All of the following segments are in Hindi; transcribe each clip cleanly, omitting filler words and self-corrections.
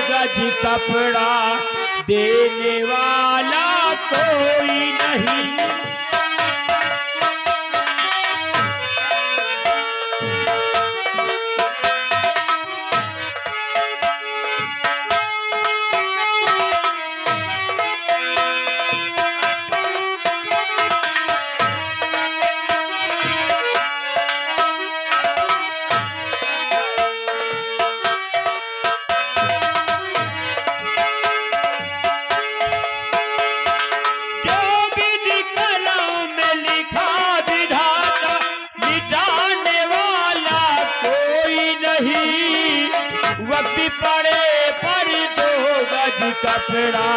गज कपड़ा देने वाला कोई नहीं। पड़े पर 2 गज कपड़ा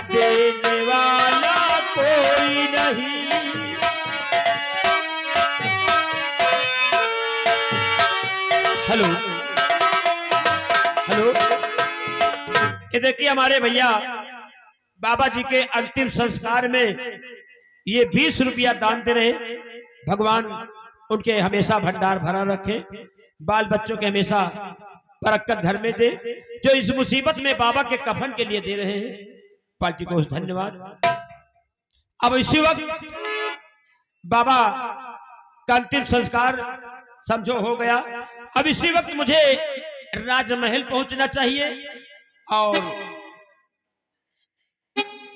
देने वाला कोई नहीं। हेलो हेलो, ये देखिए हमारे भैया बाबा जी के अंतिम संस्कार में ये 20 रुपया दान दे रहे। भगवान उनके हमेशा भंडार भरा रखे, बाल बच्चों के हमेशा बरकत घर में दे, जो इस मुसीबत में बाबा के कफन के लिए दे रहे हैं। पार्टी को धन्यवाद। अब इसी वक्त बाबा का अंतिम संस्कार समझो हो गया। अब इसी वक्त मुझे राजमहल पहुंचना चाहिए और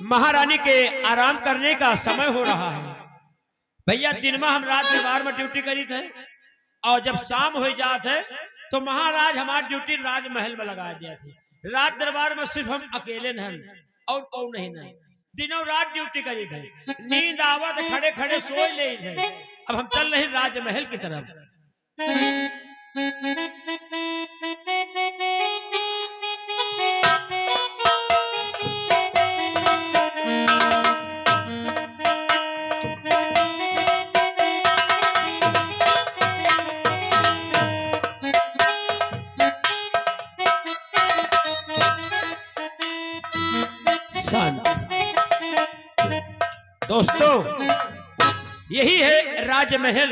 महारानी के आराम करने का समय हो रहा है। भैया दिन में हम रात दरबार में ड्यूटी करी थे और जब शाम हो जाते तो महाराज हमारी ड्यूटी राजमहल में लगा दिया थे। रात दरबार में सिर्फ हम अकेले नहीं और कौन नहीं, दिनों रात ड्यूटी करी थे। नींद आवत खड़े खड़े सोए ले थे। अब हम चल रहे राजमहल की तरफ। दोस्तों यही है राजमहल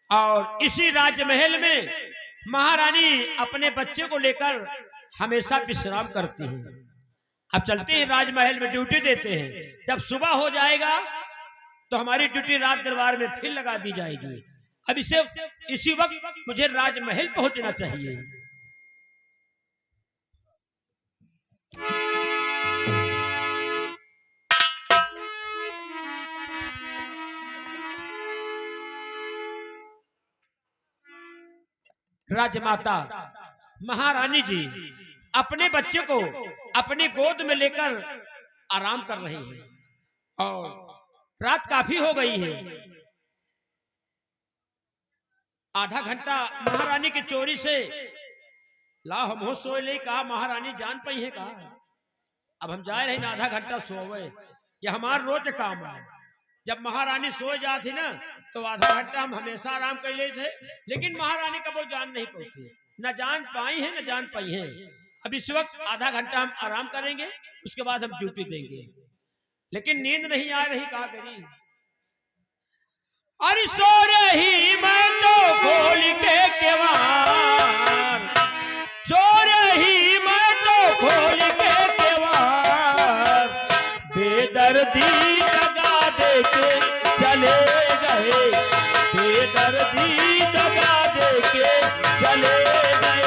और इसी राजमहल में महारानी अपने बच्चे को लेकर हमेशा विश्राम करती हैं। अब चलते हैं राजमहल में ड्यूटी देते हैं। जब सुबह हो जाएगा तो हमारी ड्यूटी रात दरबार में फिर लगा दी जाएगी। अब इसी वक्त मुझे राजमहल पहुंचना चाहिए। राजमाता महारानी जी अपने बच्चे को अपनी गोद में लेकर आराम कर रही है और रात काफी हो गई है। आधा घंटा महारानी की चोरी से ला हम हो सोए ले कहा महारानी जान पाई है कहा। अब हम जा रहे हैं आधा घंटा सोवे, ये हमारा रोज काम है। जब महारानी सो जाती ना तो आधा घंटा हम हमेशा आराम कर लेते थे, लेकिन महारानी का वो जान नहीं पाती, न जान पाई है न जान पाई है। अब इस वक्त आधा घंटा हम आराम करेंगे, उसके बाद हम ड्यूटी देंगे, लेकिन नींद नहीं आ रही, क्या करी। अरे सो रही मैं तो खोल के केवार, सो रही मैं तो खोल के केवार, बेदर्दी दगा दे के चले गए, बेदर्दी दगा दे के चले गए।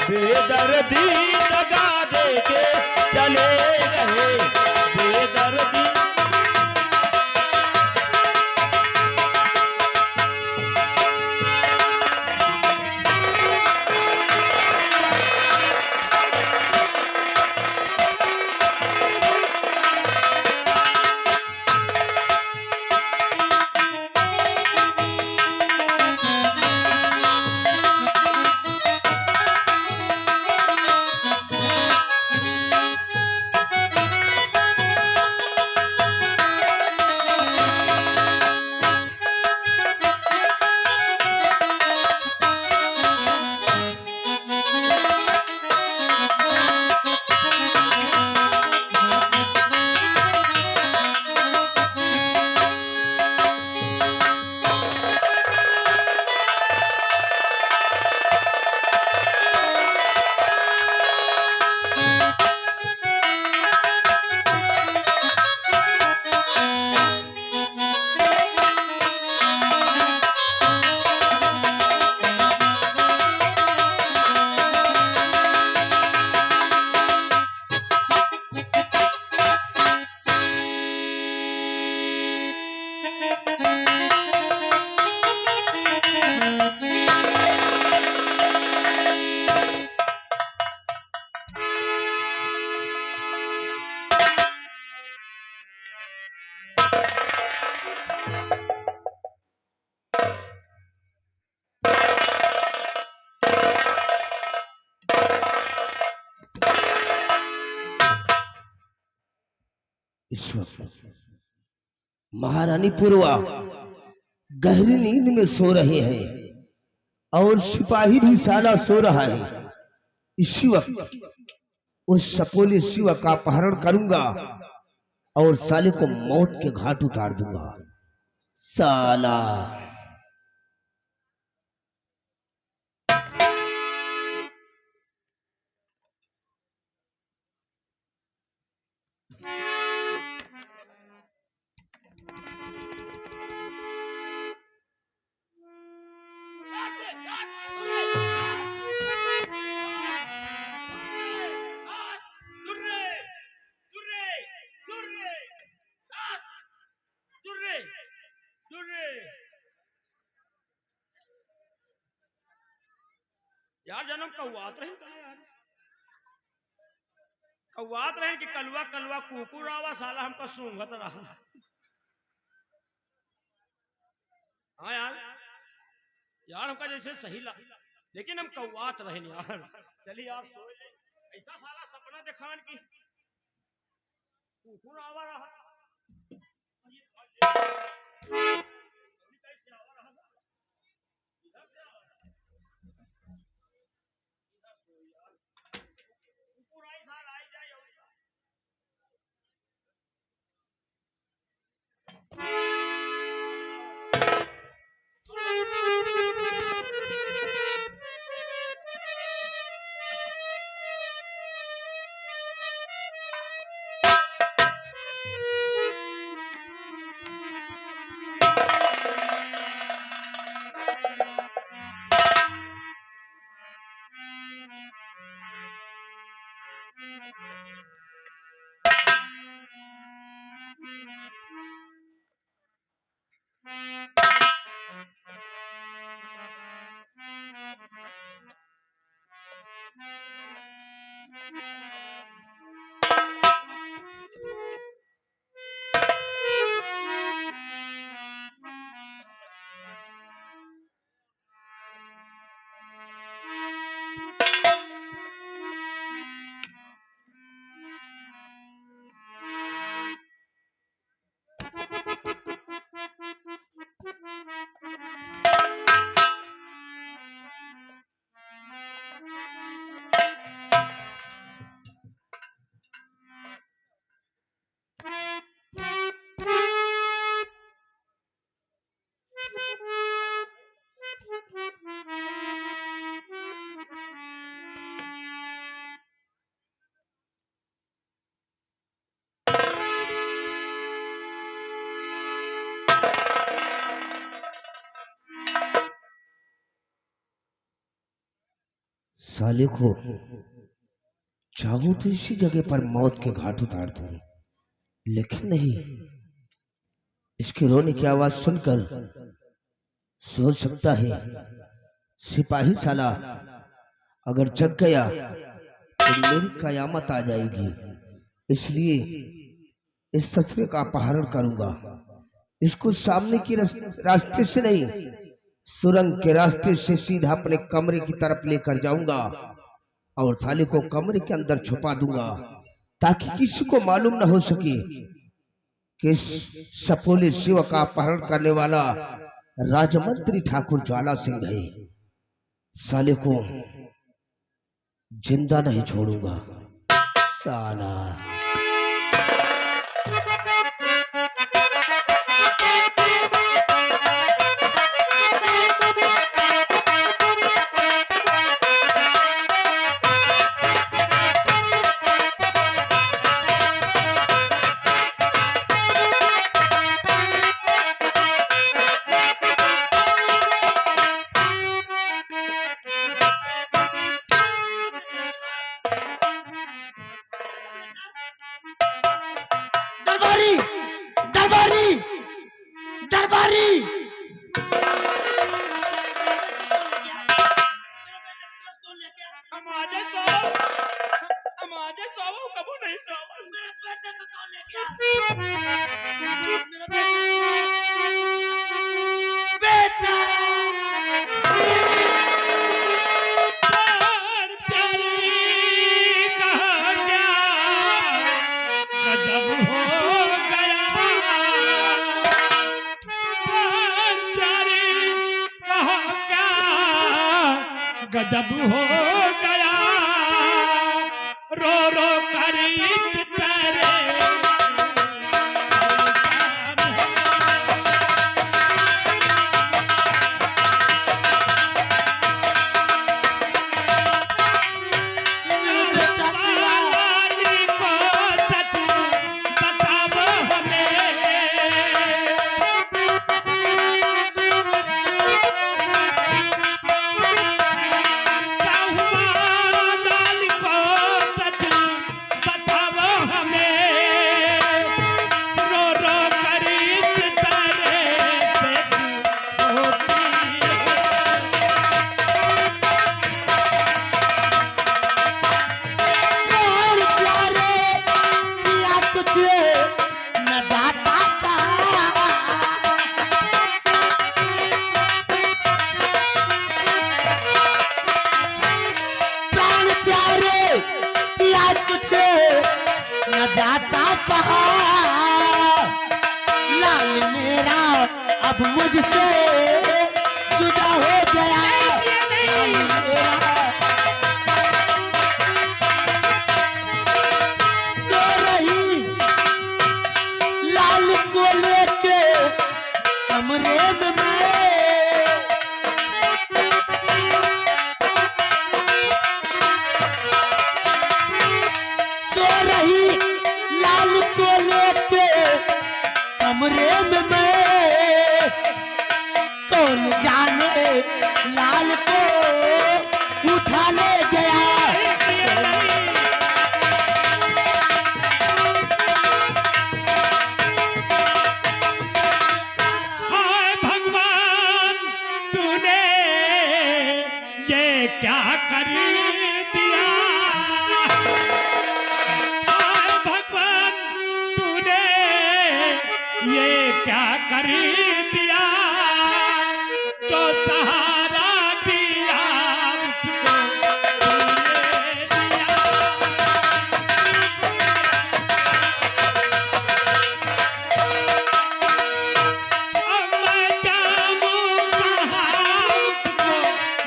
बेदर्दी दगा दे के चले गए, बेदर्दी। इस वक्त महारानी पूर्वा गहरी नींद में सो रहे हैं और सिपाही भी साला सो रहा है। इसी वक्त उस सपोले शिव का अपहरण करूंगा और साले को मौत के घाट उतार दूंगा। साला यार जन्म कौआत रहे यार, कौआत रहे कि कलवा कलवा कुकुर आवा साला हमका सूंघत रहा। हाँ यार, यार हमका जैसे सही लगा, लेकिन हम कौआत रहे यार। चलिए आप सो ले, ऐसा साला सपना दिखान की कुकुर आवा रहा। साले को चाहूं तो इसी जगह पर मौत के घाट उतार दूं, लेकिन नहीं। इसके रोने की आवाज सुनकर सोच सकता है सिपाही साला अगर जग गया तो मेरी कयामत आ जाएगी। इसलिए इस ससुरे का अपहरण करूंगा। इसको सामने की रास्ते से नहीं, सुरंग के रास्ते से सीधा अपने कमरे की तरफ लेकर जाऊंगा और साले को कमरे के अंदर छुपा दूंगा, ताकि किसी को मालूम न हो सके कि इस सपोले शिव का अपहरण करने वाला राजमंत्री ठाकुर ज्वाला सिंह है। साले को जिंदा नहीं छोड़ूंगा साला। दरबारी दरबारी दरबारी हम आजे सो कबू नहीं सो। मेरे बेटे को कौन ले गया? बेटा प्यार प्यारी कहा क्या गजब हो गजब हो गया, रो रो कर इश्क तेरे जाता कहा, लाल मेरा अब मुझसे जुदा हो गया। लाल मेरा सो रही लाल को लेके कमरे में मैं, सो रही लाल को लेके कमरे में मैं, कौन जाने लाल को उठा ले गया। हाय भगवान तूने ये क्या कर दिया, हाय भगवान तूने ये क्या कर दिया, जो सहारा दिया उसको तूने दिया। अब मैं जाऊं कहाँ, उसको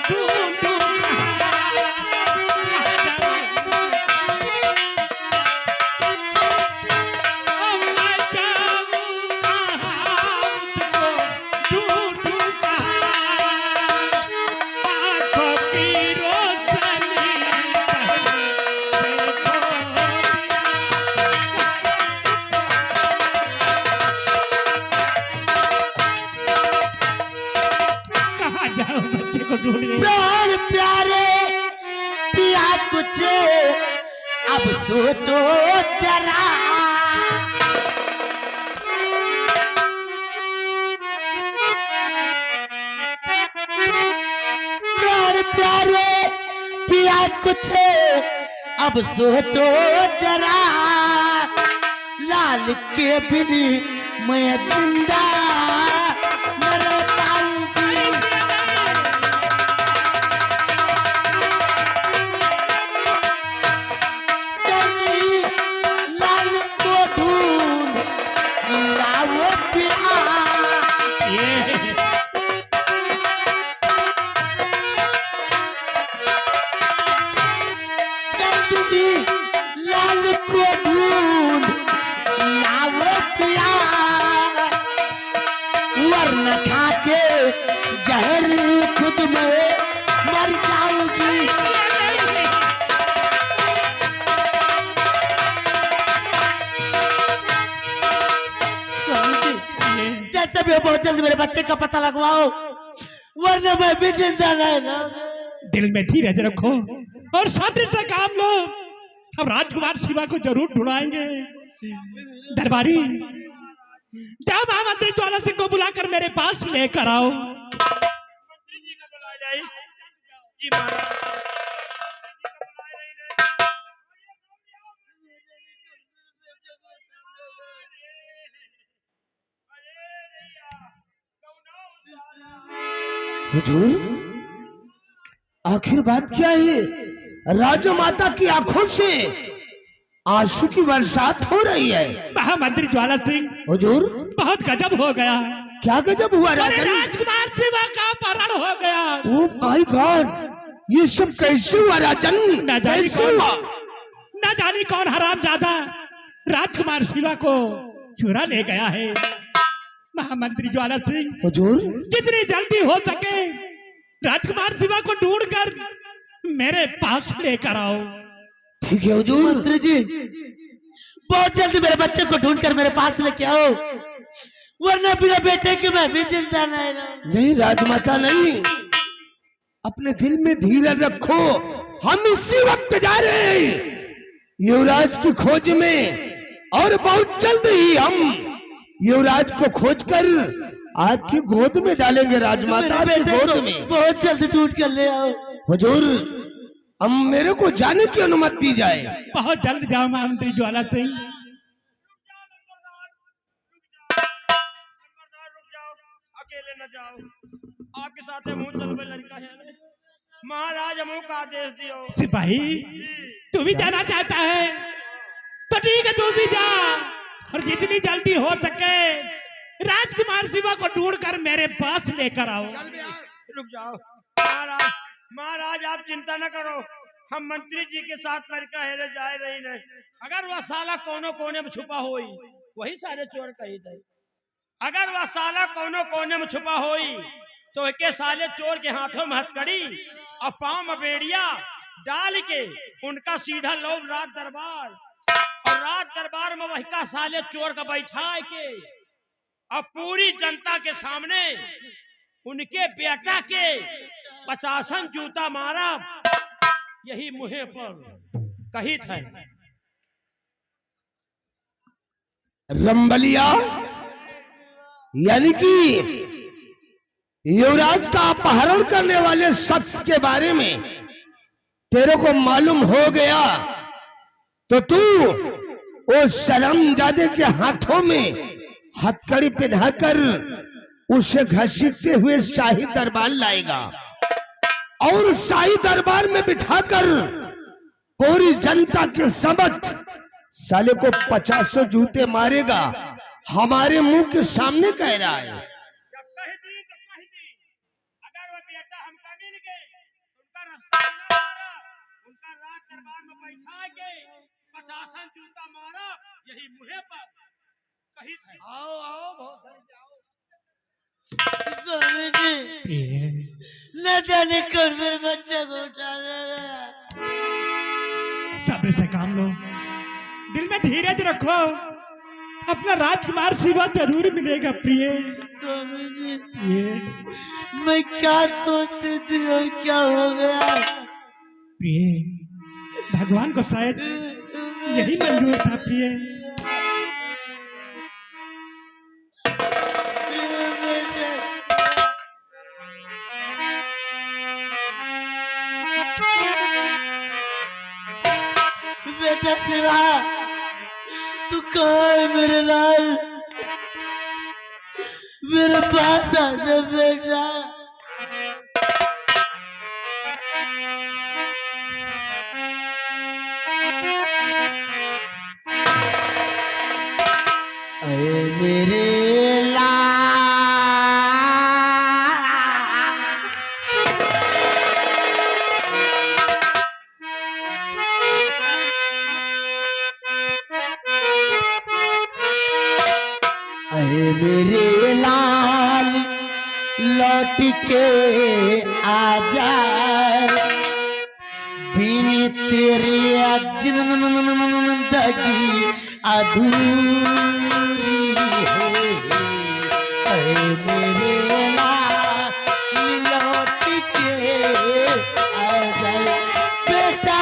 ढूंढूं कहाँ जाऊं। अब मैं जाऊं कहाँ, उसको ढूंढूं कहाँ, आँखों की रोशनी पहले देखो कहाँ जाऊं बच्चे को ढूंढने। प्राण प्यारे पिया कुछ अब सोचो जरा, प्राण प्यारे पिया कुछ अब सोचो जरा, लाल के बिन मैं जिंदा न रह पाऊंगी। जल्दी लाल को ढूंढ लाओ पिया, ये जल्दी लाल को ढूंढ लाओ पिया, वरना खा के जहर खुद में मर जाऊंगी। स्वामी जी, जैसे भी हो बहुत जल्दी मेरे बच्चे का पता लगवाओ, वरना मैं भी जिंदा नहीं ना। दिल में धीरज रखो और सब्र से काम लो, हम राजकुमार शिवा को जरूर ढूंढाएंगे। दरबारी जाओ महामंत्री ज्वाला सिंह को बुलाकर मेरे पास लेकर आओ। मंत्री जी को बुलाया जाए। जी महाराज। हुजूर, आखिर बात क्या है? राजमाता की आंखों से आंसू की बरसात हो रही है। महामंत्री ज्वाला सिंह, हुजूर, बहुत गजब हो गया। क्या गजब हुआ अरे राजन? राजकुमार शिवा का अपहरण हो गया। ओ माय गॉड, ये सब कैसे हुआ राजन? ना जाने कैसे कौन हुआ? ना जाने कौन हरामजादा राजकुमार शिवा को चुरा ले गया है। महामंत्री ज्वाला सिंह, हुजूर, जितनी जल्दी हो सके राजकुमार शिवा को ढूंढकर मेरे पास लेकर आओ। ठीक है हुजूर। मंत्री जी, बहुत जल्दी मेरे बच्चे को ढूंढकर मेरे पास लेके आओ, वरना बिना बेटे के मैं भी जिंदा नहीं रहूं। नहीं राजमाता नहीं, अपने दिल में धीरज रखो। हम इसी वक्त जा रहे हैं युवराज की खोज में, और बहुत जल्द ही हम युवराज को खोजकर आपकी गोद में डालेंगे राजमाता, मेरे आपकी बेटे गोद को में। बहुत जल्दी ढूंढ कर ले आओ। हुजूर, हम मेरे को जाने की अनुमति दी जाए। बहुत जल्द जाओ महामंत्री ज्वाला सिंह। अकेले न जाओ, आपके साथ मुंह चल लड़का है। महाराज मुंह का आदेश दियो। सिपाही, तू भी जाना चाहता है तो ठीक है, तू भी जा, और जितनी जल्दी हो सके राजकुमार शिवा को ढूंढकर मेरे पास लेकर आओ। रुक जाओ महाराज, महाराज आप चिंता न करो, हम मंत्री जी के साथ लड़का हेरे जाए रही नहीं। अगर वह साला कोनो कोने में छुपा होई, वही सारे चोर कही थे। अगर वह साला कोनो कोने में छुपा होई तो एक साले चोर के हाथों में हथकड़ी और पांव में बेड़िया डाल के उनका सीधा लोग राज दरबार, और राज दरबार में वही का साले चोर का बैठा के और पूरी जनता के सामने उनके बेटा के 50 जूता मारा, यही मुहे पर कही थे। रंबलिया, यानी कि युवराज का अपहरण करने वाले शख्स के बारे में तेरे को मालूम हो गया तो तू वो शर्मजादे के हाथों में हथकड़ी पहनाकर उसे घसीटते हुए शाही दरबार लाएगा, और शाही दरबार में बिठाकर पूरी जनता के समक्ष साले को 50 जूते मारेगा। हमारे मुंह के सामने कह रहा है। अगर वो बेटा हमका मिल गए, उनका रास्ता न मारा, उनका राज दरबार में बैठा के 50 जूता मारा, यही मुहे पर कही थे। आओ आओ, बहुत स्वामी जी, न जाने कौन मेरे बच्चे को उठाने गया। सब्र से काम लो, दिल में धीरज रखो, अपना राजकुमार शिवा जरूर मिलेगा। प्रिय स्वामी जी, प्रिय मैं क्या सोचती थी और क्या हो गया। प्रिय, भगवान को शायद यही मंजूर था। प्रिय, बेटा शिवा, तू कहाँ है मेरे लाल? मेरे पास आ जा बेटा। अरे मेरे मेरे लाल, लौट के आजा, बिन तेरे जिंदगी अधूरी है। अरे मेरे लाल, लौट के आजा बेटा।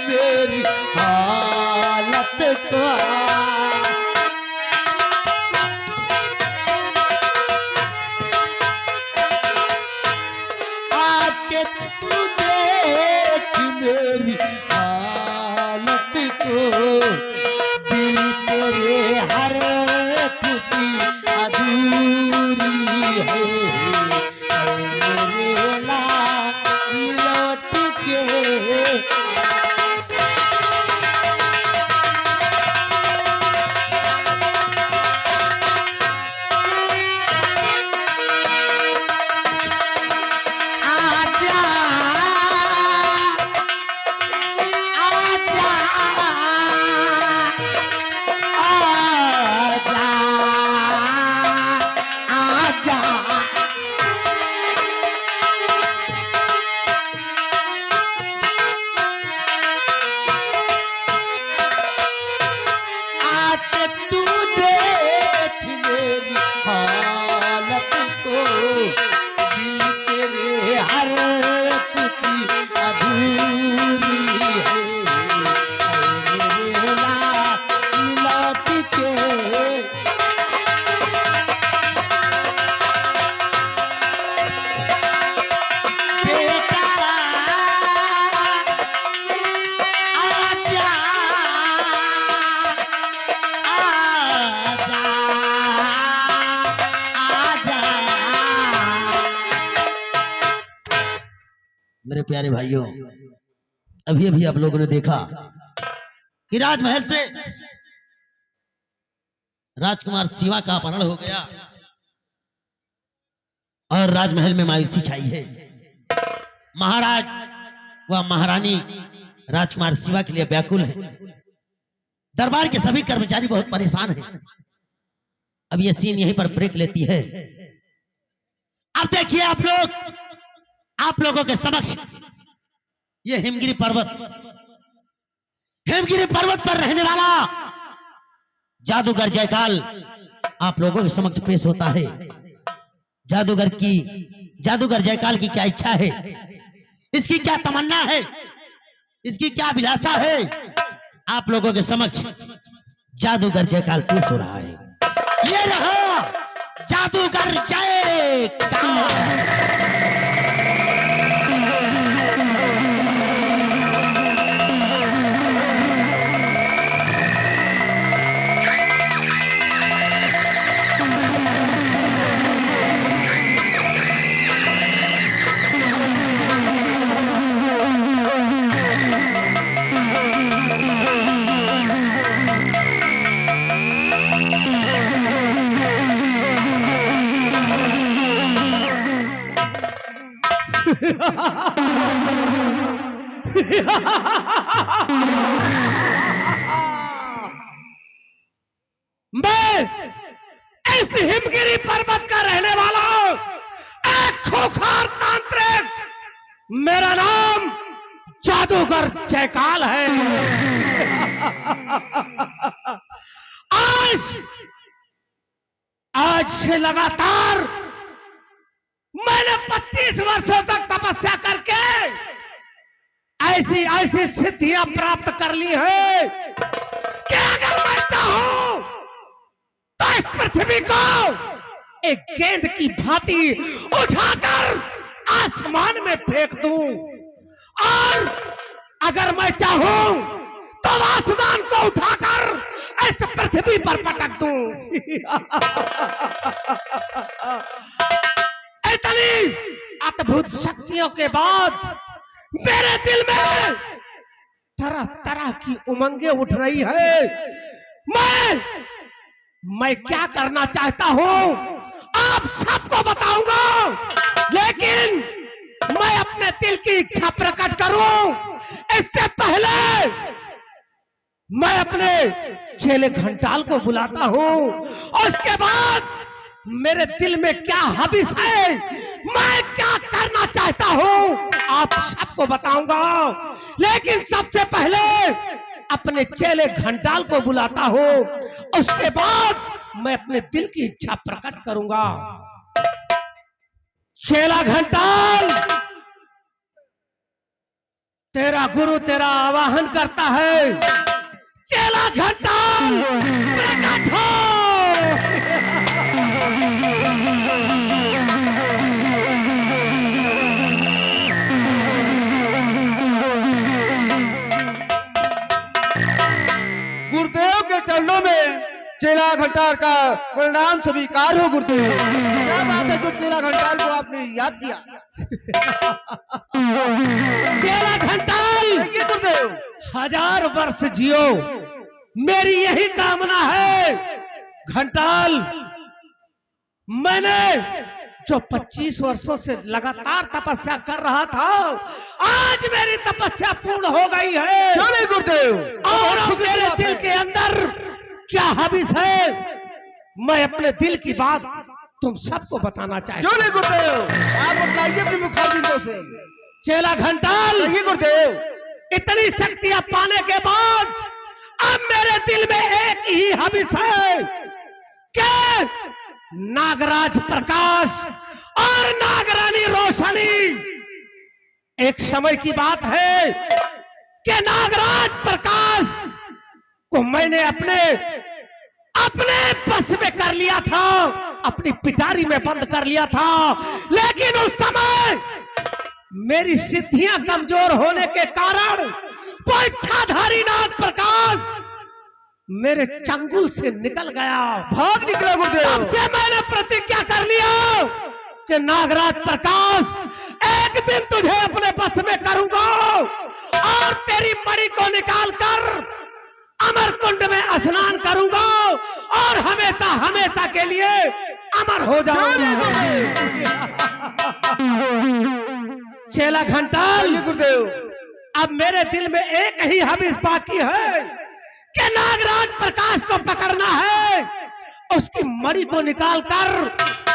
मेरी हालत को आके तू देख मेरी हालत को, बिन तेरे हर खुशी अधूरी है, मेरे लाल लौट के। आजा आजा आजा आजा आके तू देख मेरी हालत को, दिल तेरे हर खुशी अधूरी है, मेरे लाल लौट के। बेटा आजा आजा आजा। मेरे प्यारे भाइयों, अभी अभी आप लोगों ने देखा कि राजमहल से राजकुमार शिवा का अपहरण हो गया और राजमहल में मायूसी छाई है। महाराज व महारानी राजकुमार शिवा के लिए व्याकुल है। दरबार के सभी कर्मचारी बहुत परेशान हैं। अब ये सीन यहीं पर ब्रेक लेती है। अब देखिए आप लोगों के समक्ष ये हिमगिरी पर्वत पर रहने वाला जादूगर जयकाल आप लोगों के समक्ष पेश होता है। जादूगर जयकाल की क्या इच्छा है, इसकी क्या तमन्ना है, इसकी क्या अभिलाषा है, आप लोगों के समक्ष जादूगर जयकाल पेश हो रहा है। ये रहा जादूगर जयकाल। मैं इस हिमगिरी पर्वत का रहने वाला हूं, एक खूंखार तांत्रिक। मेरा नाम जादूगर जयकाल है। आज से लगातार मैंने 25 वर्षों तक तपस्या करके ऐसी सिद्धियां प्राप्त कर ली है कि अगर मैं चाहूं तो इस पृथ्वी को एक गेंद की भांति उठाकर आसमान में फेंक दूं, और अगर मैं चाहूं तो आसमान को उठाकर इस पृथ्वी पर पटक दूं। इतनी अद्भुत शक्तियों के बाद मेरे दिल में तरह तरह की उमंगें उठ रही है। मैं क्या करना चाहता हूं आप सबको बताऊंगा, लेकिन मैं अपने दिल की इच्छा प्रकट करूं इससे पहले मैं अपने चेले घंटाल को बुलाता हूं, और उसके बाद मेरे दिल में क्या हबिस है, मैं क्या करना चाहता हूं आप सबको बताऊंगा। लेकिन सबसे पहले अपने चेले घंटाल को बुलाता हूं, उसके बाद मैं अपने दिल की इच्छा प्रकट करूंगा। चेला घंटाल, तेरा गुरु तेरा आवाहन करता है। चेला घंटाल प्रकट हो। चेला घंटाल का परिणाम स्वीकार हो गुरुदेव। क्या बात है जो चेला घंटाल को आपने याद किया। चेला घंटाल देखिए गुरुदेव, 1000 वर्ष जियो, मेरी यही कामना है। घंटाल, मैंने जो 25 वर्षों से लगातार तपस्या कर रहा था, आज मेरी तपस्या पूर्ण हो गई है। चले गुरुदेव। और अब मेरे दिल के अंदर क्या हबिस है, मैं अपने दिल की बात तुम सबको बताना चाहता हूं। चले गुरुदेव, आप बतलाइए अपने मुखारबिंदों से। चेला घंटाल, देखिए गुरुदेव, इतनी शक्तियां पाने के बाद अब मेरे दिल में एक ही हबिस है कि नागराज प्रकाश और नागरानी रोशनी। एक समय की बात है कि नागराज प्रकाश को मैंने अपने बस में कर लिया था, अपनी पिटारी में बंद कर लिया था। लेकिन उस समय मेरी सिद्धियां कमजोर होने के कारण वो इच्छाधारी नाग प्रकाश मेरे चंगुल से निकल गया, भाग निकला गुरुदेव। तब से मैंने प्रतिज्ञा कर लिया कि नागराज प्रकाश, एक दिन तुझे अपने बस में करूंगा और तेरी मणि को निकाल कर अमर कुंड में स्नान करूंगा और हमेशा हमेशा के लिए अमर हो जाऊंगा। चेला घंटाल, देखिए गुरुदेव, अब मेरे दिल में एक ही हबिस बाकी है कि नागराज प्रकाश को पकड़ना है, उसकी मणि को निकालकर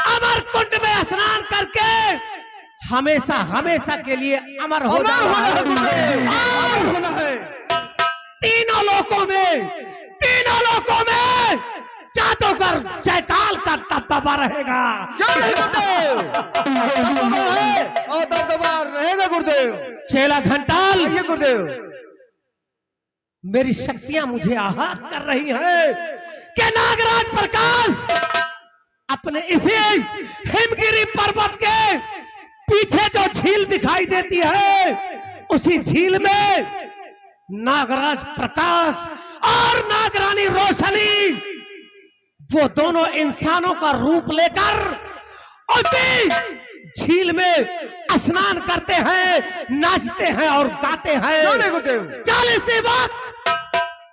अमर कुंड में स्नान करके हमेशा हमेशा के लिए अमर हो अमर होना है जाना गुरुदेव, है। अमर होना है। तीनों लोकों में जादूगर जयकाल का दबदबा रहेगा। जय गुरुदेव। दबदबा है और दबदबा रहेगा गुरुदेव। चेला घंटाल, देखिए गुरुदेव, मेरी शक्तियां मुझे आहत कर रही है कि नागराज प्रकाश अपने इसे हिमगिरी पर्वत के पीछे जो झील दिखाई देती है, उसी झील में नागराज प्रकाश और नागरानी रोशनी, वो दोनों इंसानों का रूप लेकर उसी झील में स्नान करते हैं, नाचते हैं और गाते हैं। चले गुरुदेव। चल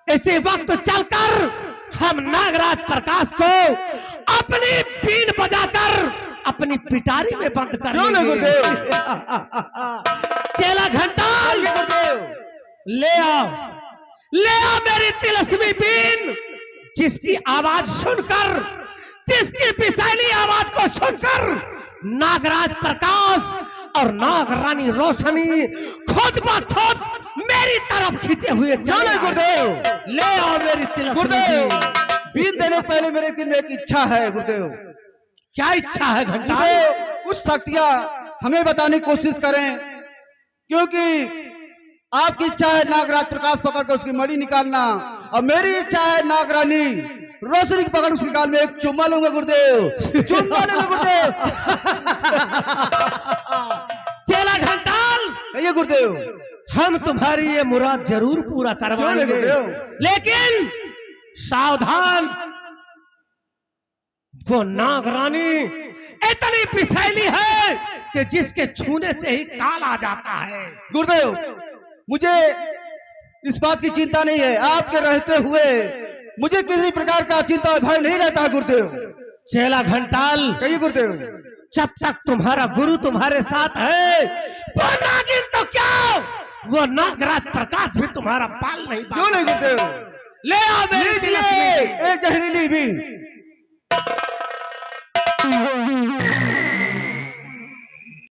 इसी वक्त चलकर हम नागराज प्रकाश को अपनी बीन बजाकर अपनी पिटारी में बंद कर चले लेंगे। गुरुदेव। चेला घंटाल, देखिए गुरुदेव, ले आओ मेरी तिलस्मी बीन, जिसकी आवाज सुनकर, जिसकी विषैली आवाज को सुनकर नागराज प्रकाश और नागरानी रोशनी खुद ब खुद मेरी तरफ खींचे हुए चले गुरुदेव। ले आओ मेरी तिलस्मी गुरुदेव, बीन। बीन देने से पहले मेरे दिल में एक इच्छा है गुरुदेव। क्या इच्छा है घंटाल? गुरुदेव, कुछ शक्तियां हमें बताने की कोशिश करें, क्योंकि आपकी इच्छा है नागराज प्रकाश पकड़ कर उसकी मणि निकालना, और मेरी इच्छा है नागरानी रोशनी की पकड़ उसके गाल में एक चुम्मा लूंगा गुरुदेव, चुम्मा लूंगा गुरुदेव। चेला घंटाल, कहिए गुरुदेव। हम तुम्हारी ये मुराद जरूर पूरा चले करवाएंगे, गुरुदेव। लेकिन सावधान, वो नागरानी इतनी विषैली है कि जिसके छूने से ही काल आ जाता है। गुरुदेव, मुझे इस बात की चिंता नहीं है, आपके रहते हुए मुझे किसी प्रकार का चिंता और भय नहीं रहता है गुरुदेव। चेला घंटाल, कहिए गुरुदेव। जब तक तुम्हारा गुरु तुम्हारे साथ है, वो नागिन तो क्या, वो नागराज प्रकाश भी तुम्हारा पाल नहीं क्यों नहीं पाता। गुरुदेव? ले आओ मेरी लीजिए तिलस्मी। एक जहरीली बीन।